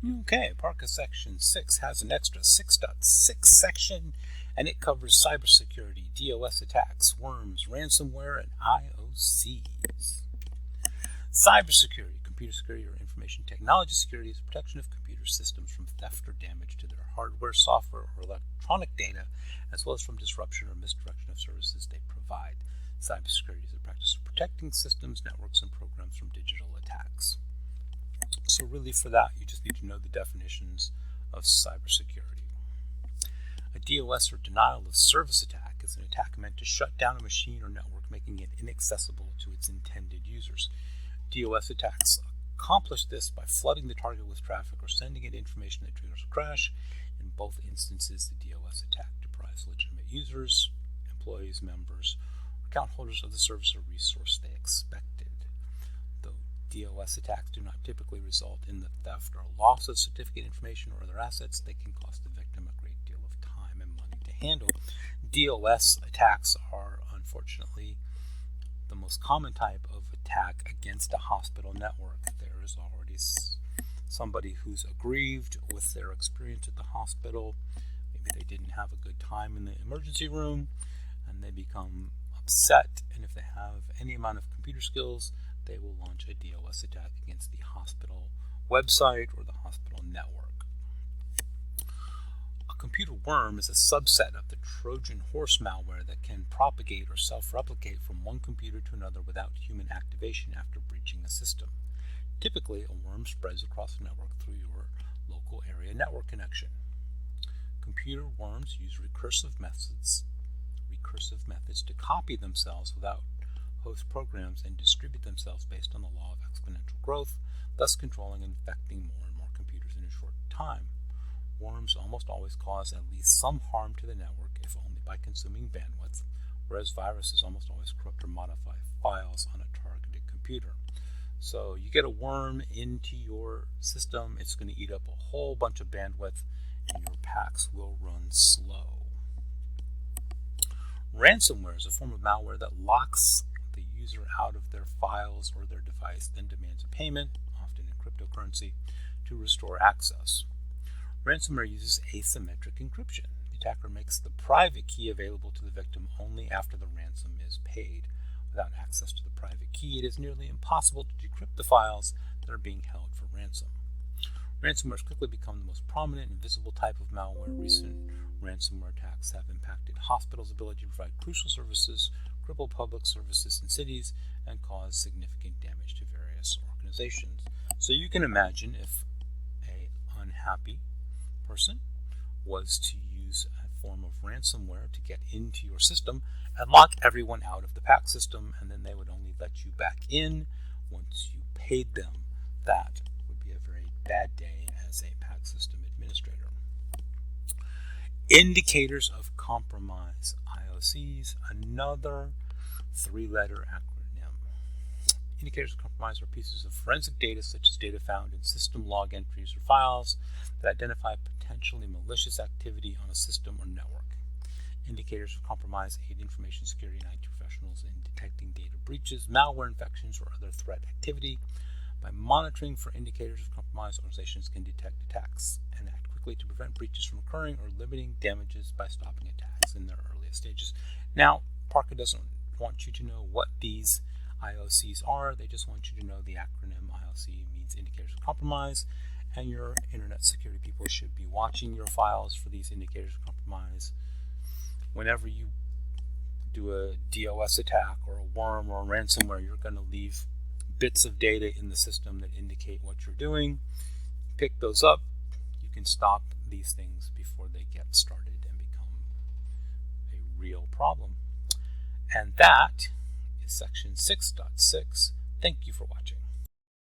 Okay, PARCA Section 6 has an extra 6.6 section, and it covers cybersecurity, DOS attacks, worms, ransomware, and IOCs. Cybersecurity, computer security or information technology security, is the protection of computer systems from theft or damage to their hardware, software, or electronic data, as well as from disruption or misdirection of services they provide. Cybersecurity is the practice of protecting systems, networks, and programs from digital attacks. So really for that, you just need to know the definitions of cybersecurity. A DOS or denial of service attack is an attack meant to shut down a machine or network, making it inaccessible to its intended users. DOS attacks accomplish this by flooding the target with traffic or sending it information that triggers a crash. In both instances, the DOS attack deprives legitimate users, employees, members, or account holders of the service or resource they expected. Though DOS attacks do not typically result in the theft or loss of certificate information or other assets, they can cost the victim a great deal of time and money to handle. DOS attacks are, unfortunately, the most common type of attack against a hospital network. There is already somebody who's aggrieved with their experience at the hospital. Maybe they didn't have a good time in the emergency room, and they become upset, and if they have any amount of computer skills, they will launch a DOS attack against the hospital website or the hospital network. A computer worm is a subset of the Trojan horse malware that can propagate or self-replicate from one computer to another without human activation after breaching a system. Typically, a worm spreads across the network through your local area network connection. Computer worms use recursive methods to copy themselves without host programs and distribute themselves based on the law of exponential growth, thus controlling and infecting more and more computers in a short time. Worms almost always cause at least some harm to the network, if only by consuming bandwidth, whereas viruses almost always corrupt or modify files on a targeted computer. So you get a worm into your system, it's going to eat up a whole bunch of bandwidth, and your packs will run slow. Ransomware is a form of malware that locks the user out of their files or their device, then demands a payment, often in cryptocurrency, to restore access. Ransomware uses asymmetric encryption. The attacker makes the private key available to the victim only after the ransom is paid. Without access to the private key, it is nearly impossible to decrypt the files that are being held for ransom. Ransomware has quickly become the most prominent and visible type of malware. Recent ransomware attacks have impacted hospitals' ability to provide crucial services, cripple public services in cities, and cause significant damage to various organizations. So you can imagine if an unhappy person was to use a form of ransomware to get into your system and lock everyone out of the PAC system, and then they would only let you back in once you paid them. That would be a very bad day as a PAC system administrator. Indicators of compromise, IOCs, another three-letter acronym. Indicators of compromise are pieces of forensic data, such as data found in system log entries or files, that identify potentially malicious activity on a system or network. Indicators of compromise aid information security and IT professionals in detecting data breaches, malware infections, or other threat activity. By monitoring for indicators of compromise, organizations can detect attacks and act quickly to prevent breaches from occurring or limiting damages by stopping attacks in their earliest stages. Now, PARCA doesn't want you to know what these IOCs are. They just want you to know the acronym IOC means indicators of compromise, and your internet security people should be watching your files for these indicators of compromise. Whenever you do a DOS attack or a worm or a ransomware, you're going to leave bits of data in the system that indicate what you're doing. Pick those up. You can stop these things before they get started and become a real problem. And that is section 6.6. Thank you for watching.